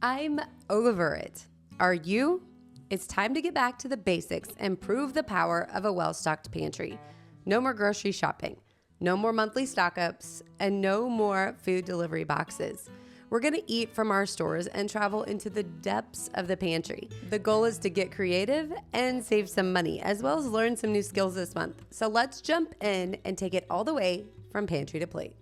I'm over it. Are you? It's time to get back to the basics and prove the power of a well-stocked pantry. No more grocery shopping, no more monthly stock-ups, and no more food delivery boxes. We're going to eat from our stores and travel into the depths of the pantry. The goal is to get creative and save some money, as well as learn some new skills this month. So let's jump in and take it all the way from pantry to plate.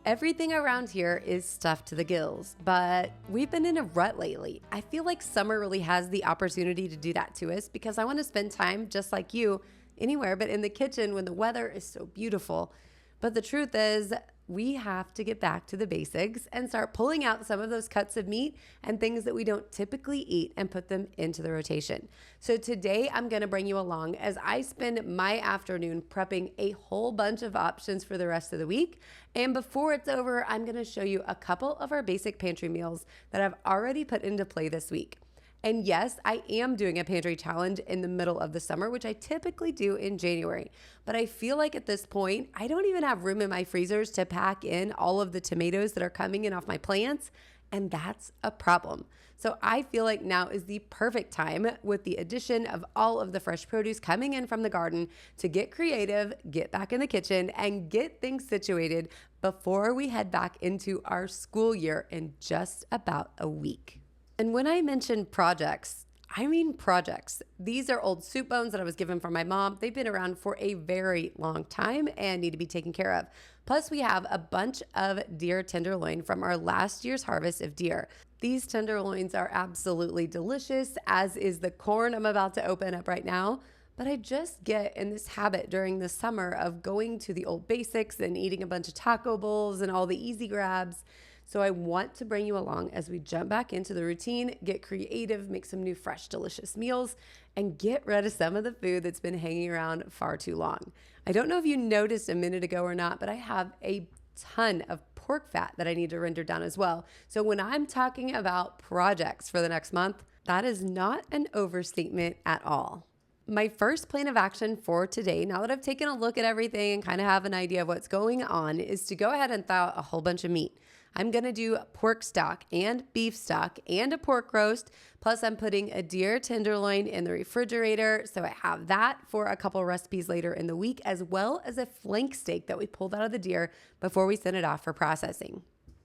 Everything around here is stuffed to the gills, but we've been in a rut lately. I feel like summer really has the opportunity to do that to us because I want to spend time just like you anywhere but in the kitchen when the weather is so beautiful. But the truth is, we have to get back to the basics and start pulling out some of those cuts of meat and things that we don't typically eat and put them into the rotation. So today I'm going to bring you along as I spend my afternoon prepping a whole bunch of options for the rest of the week. And before it's over, I'm going to show you a couple of our basic pantry meals that I've already put into play this week. And yes, I am doing a pantry challenge in the middle of the summer, which I typically do in January. But I feel like at this point, I don't even have room in my freezers to pack in all of the tomatoes that are coming in off my plants. And that's a problem. So I feel like now is the perfect time with the addition of all of the fresh produce coming in from the garden to get creative, get back in the kitchen, and get things situated before we head back into our school year in just about a week. And when I mention projects, I mean projects. These are old soup bones that I was given from my mom. They've been around for a very long time and need to be taken care of. Plus, we have a bunch of deer tenderloin from our last year's harvest of deer. These tenderloins are absolutely delicious, as is the corn I'm about to open up right now. But I just get in this habit during the summer of going to the old basics and eating a bunch of taco bowls and all the easy grabs. So I want to bring you along as we jump back into the routine, get creative, make some new, fresh, delicious meals, and get rid of some of the food that's been hanging around far too long. I don't know if you noticed a minute ago or not, but I have a ton of pork fat that I need to render down as well. So when I'm talking about projects for the next month, that is not an overstatement at all. My first plan of action for today, now that I've taken a look at everything and kind of have an idea of what's going on, is to go ahead and thaw out a whole bunch of meat. I'm going to do pork stock and beef stock and a pork roast. Plus I'm putting a deer tenderloin in the refrigerator. So I have that for a couple recipes later in the week, as well as a flank steak that we pulled out of the deer before we send it off for processing.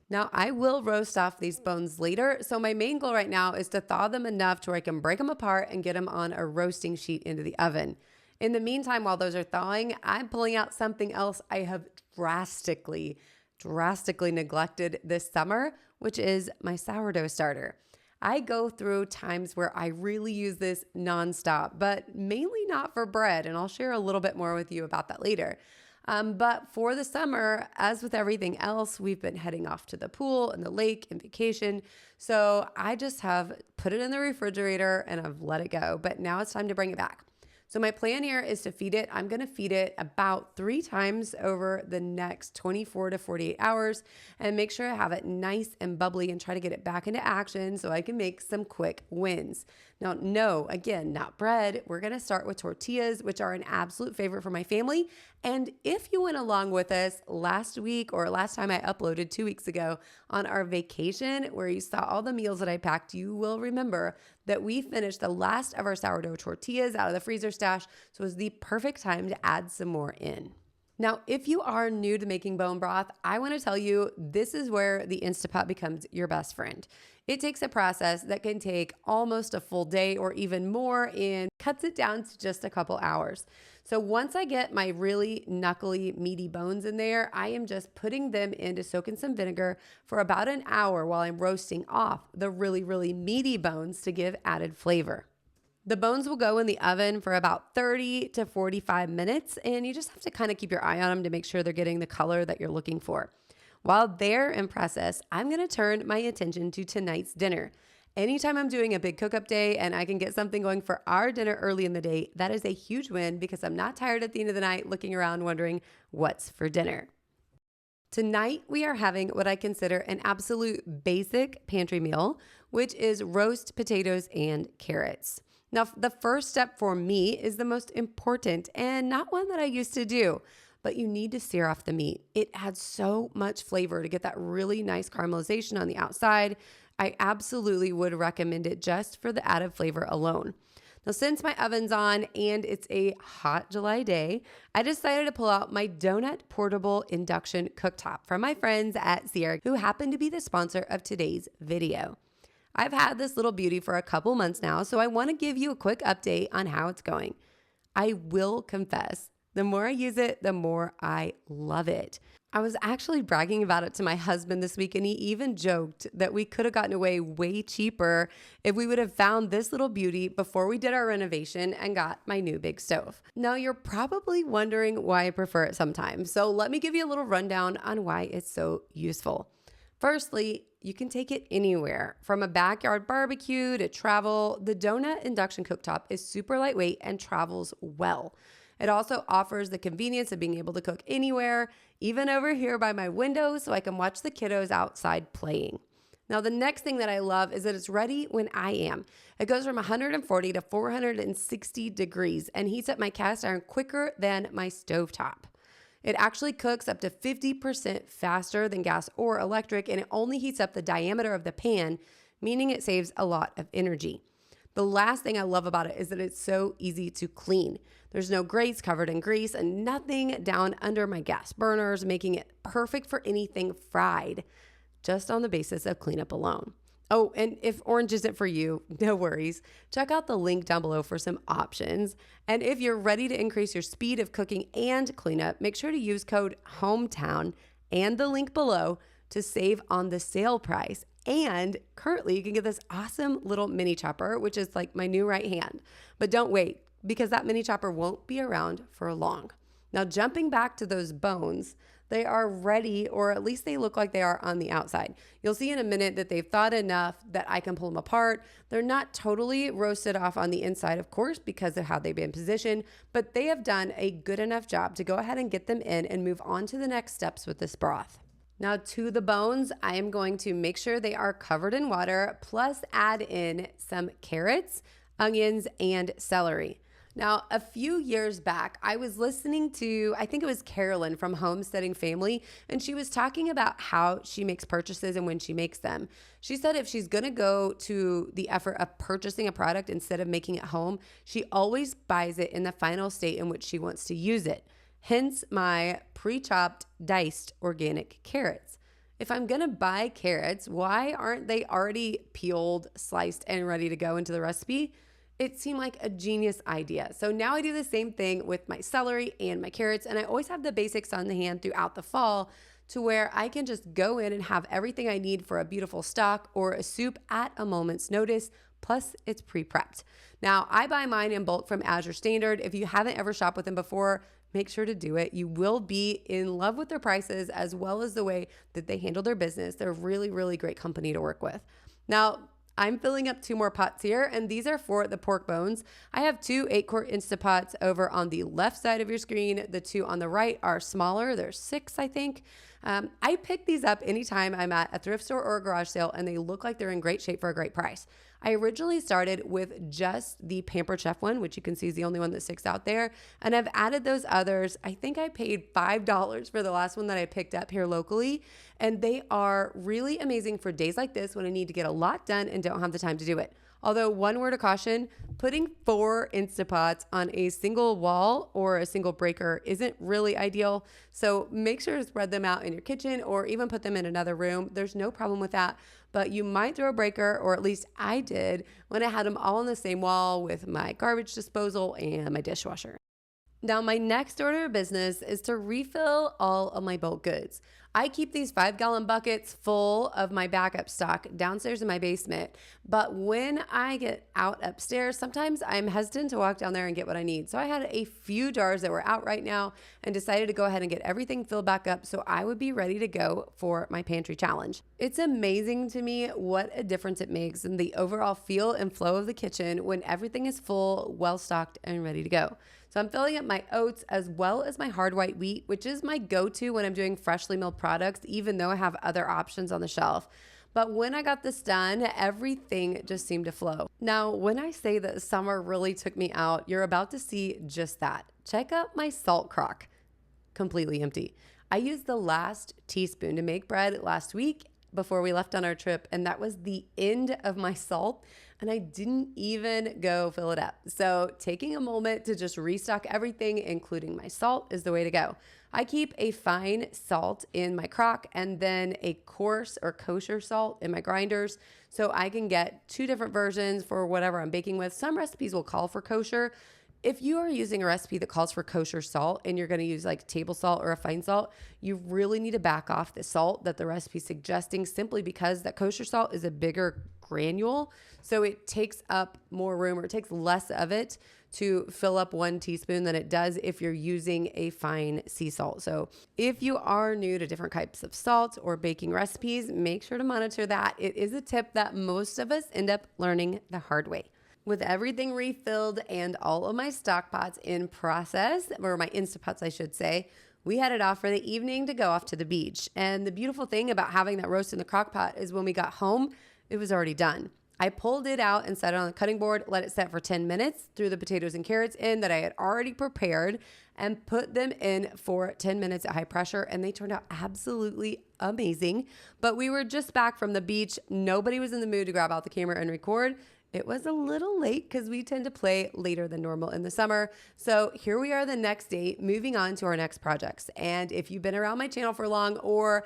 Now I will roast off these bones later. So my main goal right now is to thaw them enough to where I can break them apart and get them on a roasting sheet into the oven. In the meantime, while those are thawing, I'm pulling out something else I have drastically neglected this summer, which is my sourdough starter. I go through times where I really use this nonstop, but mainly not for bread. And I'll share a little bit more with you about that later. But for the summer, as with everything else, we've been heading off to the pool and the lake and vacation. So I just have put it in the refrigerator and I've let it go. But now it's time to bring it back. So my plan here is to feed it. I'm going to feed it about 3 times over the next 24 to 48 hours and make sure I have it nice and bubbly and try to get it back into action so I can make some quick wins. Now, no, again, not bread. We're going to start with tortillas, which are an absolute favorite for my family. And if you went along with us last week or last time I uploaded 2 weeks ago on our vacation where you saw all the meals that I packed, you will remember that we finished the last of our sourdough tortillas out of the freezer stash. So it was the perfect time to add some more in. Now, if you are new to making bone broth, I want to tell you this is where the Instapot becomes your best friend. It takes a process that can take almost a full day or even more and cuts it down to just a couple hours. So once I get my really knuckly, meaty bones in there, I am just putting them in to soak in some vinegar for about an hour while I'm roasting off the really meaty bones to give added flavor. The bones will go in the oven for about 30 to 45 minutes, and you just have to kind of keep your eye on them to make sure they're getting the color that you're looking for. While they're in process, I'm going to turn my attention to tonight's dinner. Anytime I'm doing a big cook-up day and I can get something going for our dinner early in the day, that is a huge win because I'm not tired at the end of the night looking around wondering what's for dinner. Tonight, we are having what I consider an absolute basic pantry meal, which is roast potatoes and carrots. Now, the first step for me is the most important and not one that I used to do, but you need to sear off the meat. It adds so much flavor to get that really nice caramelization on the outside, I absolutely would recommend it just for the added flavor alone. Now, since my oven's on and it's a hot July day, I decided to pull out my donut portable induction cooktop from my friends at Sierra, who happen to be the sponsor of today's video. I've had this little beauty for a couple months now, so I want to give you a quick update on how it's going. I will confess, the more I use it, the more I love it. I was actually bragging about it to my husband this week, and he even joked that we could have gotten away way cheaper if we would have found this little beauty before we did our renovation and got my new big stove. Now, you're probably wondering why I prefer it sometimes, so let me give you a little rundown on why it's so useful. Firstly, you can take it anywhere, from a backyard barbecue to travel. The donut induction cooktop is super lightweight and travels well. It also offers the convenience of being able to cook anywhere, even over here by my window, so I can watch the kiddos outside playing. Now, the next thing that I love is that it's ready when I am. It goes from 140 to 460 degrees and heats up my cast iron quicker than my stovetop. It actually cooks up to 50% faster than gas or electric, and it only heats up the diameter of the pan, meaning it saves a lot of energy. The last thing I love about it is that it's so easy to clean. There's no grates covered in grease and nothing down under my gas burners, making it perfect for anything fried, just on the basis of cleanup alone. Oh, and if orange isn't for you, no worries. Check out the link down below for some options. And if you're ready to increase your speed of cooking and cleanup, make sure to use code HOMETOWN and the link below to save on the sale price. And currently you can get this awesome little mini chopper, which is like my new right hand. But don't wait, because that mini chopper won't be around for long. Now, jumping back to those bones, they are ready, or at least they look like they are on the outside. You'll see in a minute that they've thawed enough that I can pull them apart. They're not totally roasted off on the inside, of course, because of how they've been positioned, but they have done a good enough job to go ahead and get them in and move on to the next steps with this broth. Now, to the bones, I am going to make sure they are covered in water, plus add in some carrots, onions, and celery. Now, a few years back, I was listening to, I think it was Carolyn from Homesteading Family, and she was talking about how she makes purchases and when she makes them. She said if she's going to go to the effort of purchasing a product instead of making it home, she always buys it in the final state in which she wants to use it. Hence my pre-chopped, diced organic carrots. If I'm going to buy carrots, why aren't they already peeled, sliced, and ready to go into the recipe? It seemed like a genius idea. So now I do the same thing with my celery and my carrots, and I always have the basics on the hand throughout the fall to where I can just go in and have everything I need for a beautiful stock or a soup at a moment's notice, plus it's pre-prepped. Now, I buy mine in bulk from Azure Standard. If you haven't ever shopped with them before, make sure to do it. You will be in love with their prices as well as the way that they handle their business. They're a really, really great company to work with. Now, I'm filling up 2 more pots here, and these are for the pork bones. I have 2 8-quart Instapots over on the left side of your screen. The 2 on the right are smaller. They're 6, I think. I pick these up anytime I'm at a thrift store or a garage sale, and they look like they're in great shape for a great price. I originally started with just the Pampered Chef one, which you can see is the only one that sticks out there. And I've added those others. I think I paid $5 for the last one that I picked up here locally. And they are really amazing for days like this when I need to get a lot done and don't have the time to do it. Although, one word of caution, putting 4 Instapots on a single wall or a single breaker isn't really ideal. So make sure to spread them out in your kitchen or even put them in another room. There's no problem with that. But you might throw a breaker, or at least I did, when I had them all on the same wall with my garbage disposal and my dishwasher. Now, my next order of business is to refill all of my bulk goods. I keep these 5-gallon buckets full of my backup stock downstairs in my basement. But when I get out upstairs, sometimes I'm hesitant to walk down there and get what I need. So I had a few jars that were out right now and decided to go ahead and get everything filled back up so I would be ready to go for my pantry challenge. It's amazing to me what a difference it makes in the overall feel and flow of the kitchen when everything is full, well stocked, and ready to go. So I'm filling up my oats as well as my hard white wheat, which is my go-to when I'm doing freshly milled products, even though I have other options on the shelf. But when I got this done, everything just seemed to flow. Now, when I say that summer really took me out, you're about to see just that. Check out my salt crock, completely empty. I used the last teaspoon to make bread last week, before we left on our trip, and that was the end of my salt, and I didn't even go fill it up. So taking a moment to just restock everything, including my salt, is the way to go. I keep a fine salt in my crock and then a coarse or kosher salt in my grinders, so I can get two different versions for whatever I'm baking with. Some recipes will call for kosher. If you are using a recipe that calls for kosher salt and you're going to use like table salt or a fine salt, you really need to back off the salt that the recipe is suggesting, simply because that kosher salt is a bigger granule. So it takes up more room, or it takes less of it to fill up 1 teaspoon than it does if you're using a fine sea salt. So if you are new to different types of salt or baking recipes, make sure to monitor that. It is a tip that most of us end up learning the hard way. With everything refilled and all of my stock pots in process, or my Instapots, I should say, we headed off for the evening to go off to the beach. And the beautiful thing about having that roast in the crock pot is when we got home, it was already done. I pulled it out and set it on the cutting board, let it set for 10 minutes, threw the potatoes and carrots in that I had already prepared, and put them in for 10 minutes at high pressure, and they turned out absolutely amazing. But we were just back from the beach. Nobody was in the mood to grab out the camera and record. It was a little late because we tend to play later than normal in the summer. So here we are the next day, moving on to our next projects. And if you've been around my channel for long or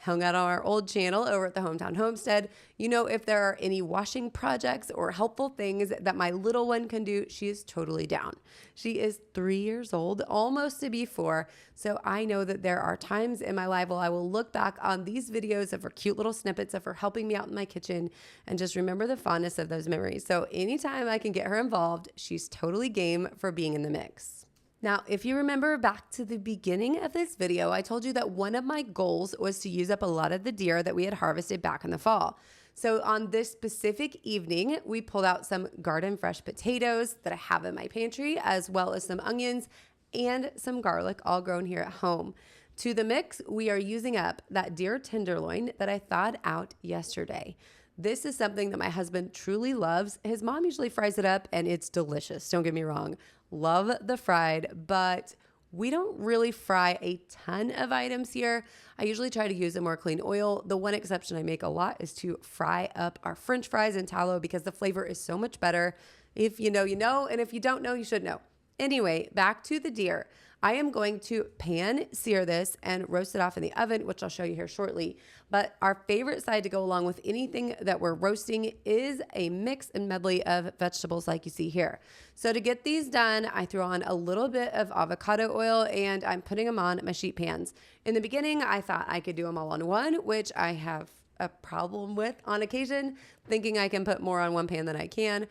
hung out on our old channel over at the Hometown Homestead, you know, if there are any washing projects or helpful things that my little one can do, she is totally down. She is 3 years old, almost to be 4. So I know that there are times in my life where I will look back on these videos of her cute little snippets of her helping me out in my kitchen and just remember the fondness of those memories. So anytime I can get her involved, she's totally game for being in the mix. Now, if you remember back to the beginning of this video, I told you that one of my goals was to use up a lot of the deer that we had harvested back in the fall. So on this specific evening, we pulled out some garden fresh potatoes that I have in my pantry, as well as some onions and some garlic, all grown here at home. To the mix, we are using up that deer tenderloin that I thawed out yesterday. This is something that my husband truly loves. His mom usually fries it up and it's delicious. Don't get me wrong. Love the fried, but we don't really fry a ton of items here. I usually try to use a more clean oil. The one exception I make a lot is to fry up our French fries in tallow because the flavor is so much better. If you know, you know, and if you don't know, you should know. Anyway, back to the deer. I am going to pan sear this and roast it off in the oven, which I'll show you here shortly. But our favorite side to go along with anything that we're roasting is a mix and medley of vegetables like you see here. So to get these done, I throw on a little bit of avocado oil and I'm putting them on my sheet pans. In the beginning, I thought I could do them all on one, which I have a problem with on occasion, thinking I can put more on one pan than I can.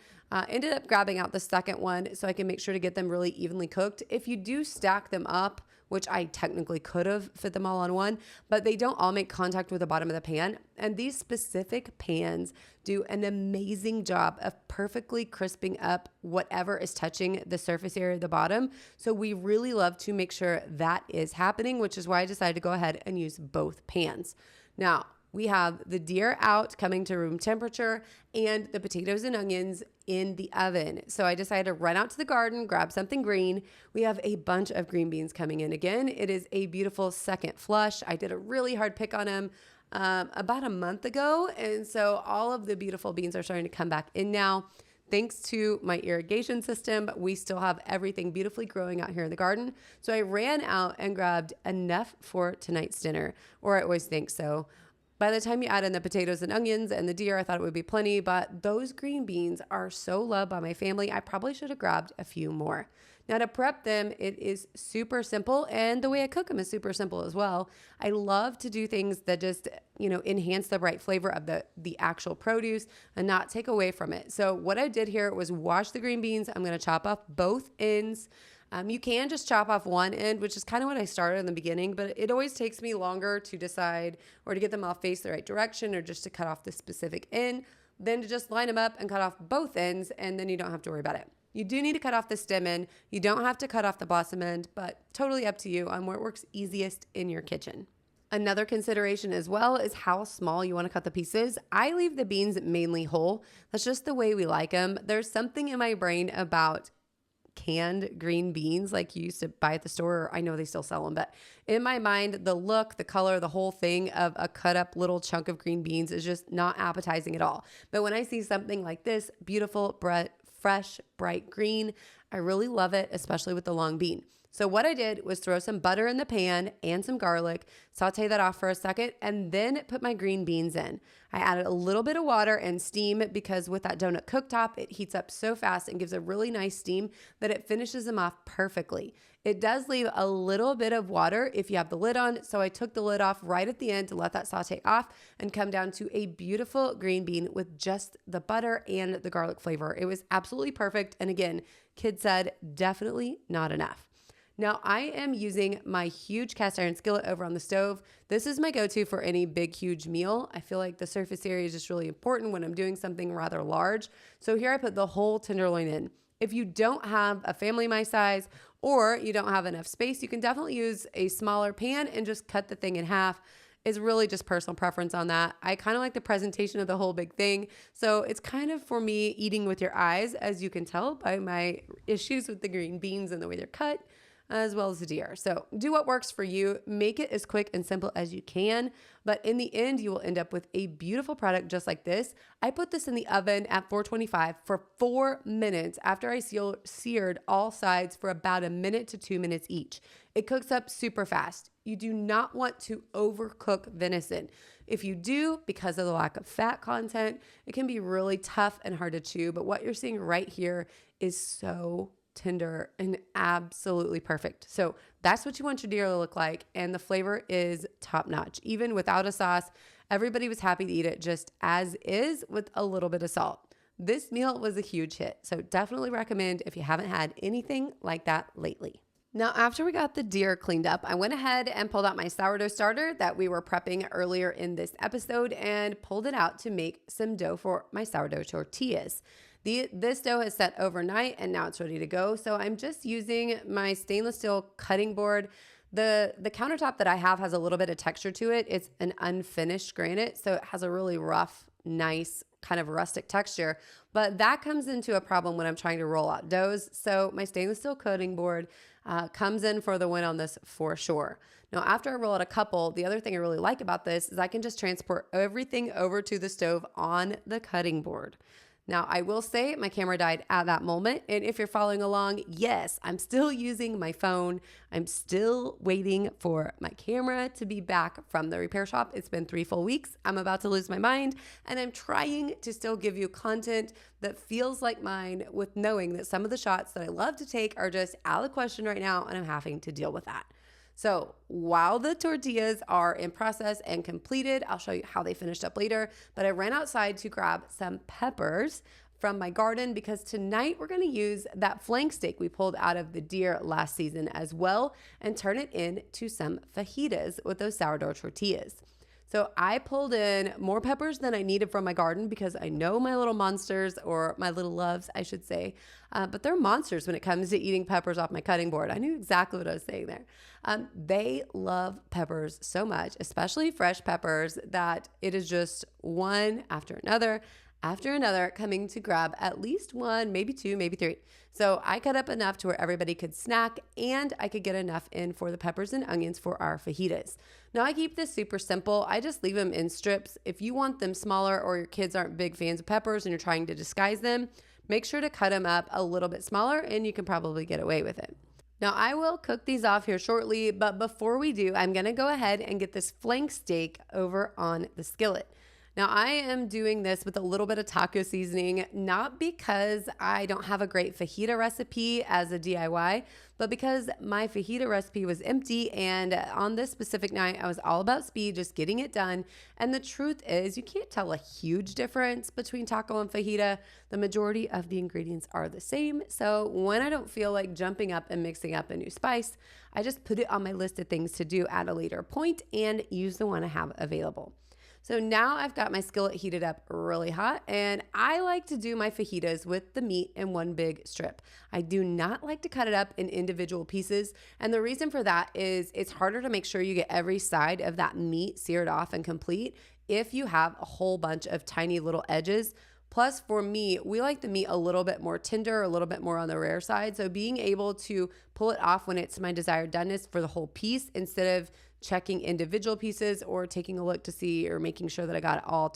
Ended up grabbing out the second one so I can make sure to get them really evenly cooked. If you do stack them up, which I technically could have fit them all on one, but they don't all make contact with the bottom of the pan. And these specific pans do an amazing job of perfectly crisping up whatever is touching the surface area of the bottom. So we really love to make sure that is happening, which is why I decided to go ahead and use both pans. Now, we have the deer out coming to room temperature and the potatoes and onions in the oven. So I decided to run out to the garden, grab something green. We have a bunch of green beans coming in. Again, it is a beautiful second flush. I did a really hard pick on them about a month ago. And so all of the beautiful beans are starting to come back in now. Thanks to my irrigation system, we still have everything beautifully growing out here in the garden. So I ran out and grabbed enough for tonight's dinner, or I always think so. By the time you add in the potatoes and onions and the deer, I thought it would be plenty, but those green beans are so loved by my family. I probably should have grabbed a few more. Now to prep them, it is super simple, and the way I cook them is super simple as well. I love to do things that just, enhance the bright flavor of the actual produce and not take away from it. So what I did here was wash the green beans. I'm going to chop off both ends. You can just chop off one end, which is kind of what I started in the beginning, but it always takes me longer to decide or to get them all face the right direction or just to cut off the specific end than to just line them up and cut off both ends, and then you don't have to worry about it. You do need to cut off the stem end. You don't have to cut off the blossom end, but totally up to you on where it works easiest in your kitchen. Another consideration as well is how small you want to cut the pieces. I leave the beans mainly whole. That's just the way we like them. There's something in my brain about canned green beans like you used to buy at the store. I know they still sell them, but in my mind, the look, the color, the whole thing of a cut up little chunk of green beans is just not appetizing at all. But when I see something like this, beautiful, fresh, bright green, I really love it, especially with the long bean. So what I did was throw some butter in the pan and some garlic, saute that off for a second, and then put my green beans in. I added a little bit of water and steam because with that donut cooktop, it heats up so fast and gives a really nice steam that it finishes them off perfectly. It does leave a little bit of water if you have the lid on, so I took the lid off right at the end to let that saute off and come down to a beautiful green bean with just the butter and the garlic flavor. It was absolutely perfect, and again, kids said definitely not enough. Now I am using my huge cast iron skillet over on the stove. This is my go-to for any big, huge meal. I feel like the surface area is just really important when I'm doing something rather large. So here I put the whole tenderloin in. If you don't have a family my size or you don't have enough space, you can definitely use a smaller pan and just cut the thing in half. It's really just personal preference on that. I kind of like the presentation of the whole big thing. So it's kind of for me eating with your eyes, as you can tell by my issues with the green beans and the way they're cut, as well as the deer. So do what works for you. Make it as quick and simple as you can. But in the end, you will end up with a beautiful product just like this. I put this in the oven at 425 for 4 minutes after I seared all sides for about 1 minute to 2 minutes each. It cooks up super fast. You do not want to overcook venison. If you do, because of the lack of fat content, it can be really tough and hard to chew. But what you're seeing right here is so tender and absolutely perfect. So that's what you want your deer to look like. And the flavor is top notch. Even without a sauce, everybody was happy to eat it just as is with a little bit of salt. This meal was a huge hit. So definitely recommend if you haven't had anything like that lately. Now, after we got the deer cleaned up, I went ahead and pulled out my sourdough starter that we were prepping earlier in this episode and pulled it out to make some dough for my sourdough tortillas. This dough has set overnight and now it's ready to go. So I'm just using my stainless steel cutting board. The countertop that I have has a little bit of texture to it. It's an unfinished granite, so it has a really rough, nice, kind of rustic texture. But that comes into a problem when I'm trying to roll out doughs. So my stainless steel cutting board comes in for the win on this for sure. Now, after I roll out a couple, the other thing I really like about this is I can just transport everything over to the stove on the cutting board. Now, I will say my camera died at that moment. And if you're following along, yes, I'm still using my phone. I'm still waiting for my camera to be back from the repair shop. It's been 3 full weeks. I'm about to lose my mind. And I'm trying to still give you content that feels like mine with knowing that some of the shots that I love to take are just out of the question right now. And I'm having to deal with that. So while the tortillas are in process and completed, I'll show you how they finished up later, but I ran outside to grab some peppers from my garden because tonight we're going to use that flank steak we pulled out of the deer last season as well and turn it into some fajitas with those sourdough tortillas. So I pulled in more peppers than I needed from my garden because I know my little monsters, or my little loves, I should say, but they're monsters when it comes to eating peppers off my cutting board. I knew exactly what I was saying there. They love peppers so much, especially fresh peppers, that it is just one after another coming to grab at least one, maybe two, maybe three. So I cut up enough to where everybody could snack and I could get enough in for the peppers and onions for our fajitas. Now I keep this super simple. I just leave them in strips. If you want them smaller or your kids aren't big fans of peppers and you're trying to disguise them, make sure to cut them up a little bit smaller and you can probably get away with it. Now I will cook these off here shortly, but before we do, I'm gonna go ahead and get this flank steak over on the skillet. Now, I am doing this with a little bit of taco seasoning, not because I don't have a great fajita recipe as a DIY, but because my fajita recipe was empty. And on this specific night, I was all about speed, just getting it done. And the truth is, you can't tell a huge difference between taco and fajita. The majority of the ingredients are the same. So when I don't feel like jumping up and mixing up a new spice, I just put it on my list of things to do at a later point and use the one I have available. So now I've got my skillet heated up really hot, and I like to do my fajitas with the meat in one big strip. I do not like to cut it up in individual pieces, and the reason for that is it's harder to make sure you get every side of that meat seared off and complete if you have a whole bunch of tiny little edges. Plus, for me, we like the meat a little bit more tender, a little bit more on the rare side. So being able to pull it off when it's my desired doneness for the whole piece instead of checking individual pieces or taking a look to see or making sure that I got it all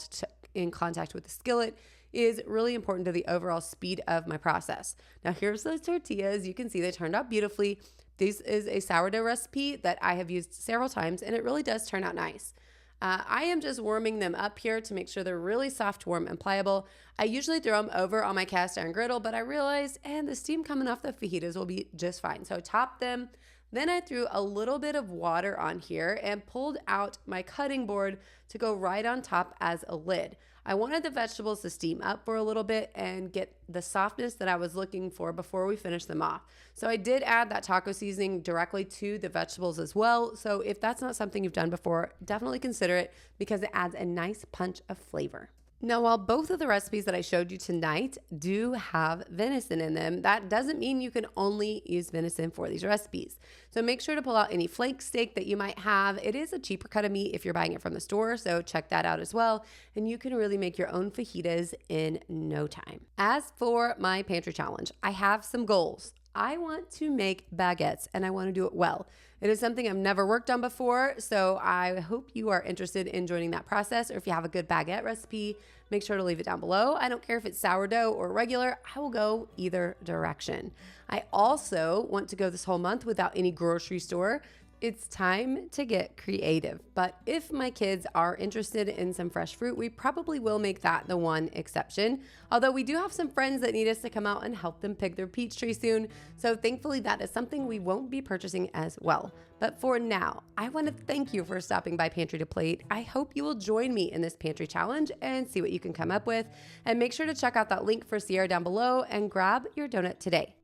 in contact with the skillet is really important to the overall speed of my process. Now here's those tortillas. You can see they turned out beautifully. This is a sourdough recipe that I have used several times, and it really does turn out nice. I am just warming them up here to make sure they're really soft, warm, and pliable. I usually throw them over on my cast iron griddle, but I realized, the steam coming off the fajitas will be just fine. So I topped them. Then I threw a little bit of water on here and pulled out my cutting board to go right on top as a lid. I wanted the vegetables to steam up for a little bit and get the softness that I was looking for before we finish them off. So I did add that taco seasoning directly to the vegetables as well. So if that's not something you've done before, definitely consider it because it adds a nice punch of flavor. Now, while both of the recipes that I showed you tonight do have venison in them, that doesn't mean you can only use venison for these recipes. So make sure to pull out any flank steak that you might have. It is a cheaper cut of meat if you're buying it from the store, so check that out as well. And you can really make your own fajitas in no time. As for my pantry challenge, I have some goals. I want to make baguettes and I want to do it well. It is something I've never worked on before, so I hope you are interested in joining that process, or if you have a good baguette recipe, make sure to leave it down below. I don't care if it's sourdough or regular, I will go either direction. I also want to go this whole month without any grocery store. It's time to get creative, but if my kids are interested in some fresh fruit, we probably will make that the one exception. Although we do have some friends that need us to come out and help them pick their peach tree soon, so thankfully that is something we won't be purchasing as well. But for now, I want to thank you for stopping by Pantry to Plate. I hope you will join me in this pantry challenge and see what you can come up with. And make sure to check out that link for Sierra down below and grab your donut today.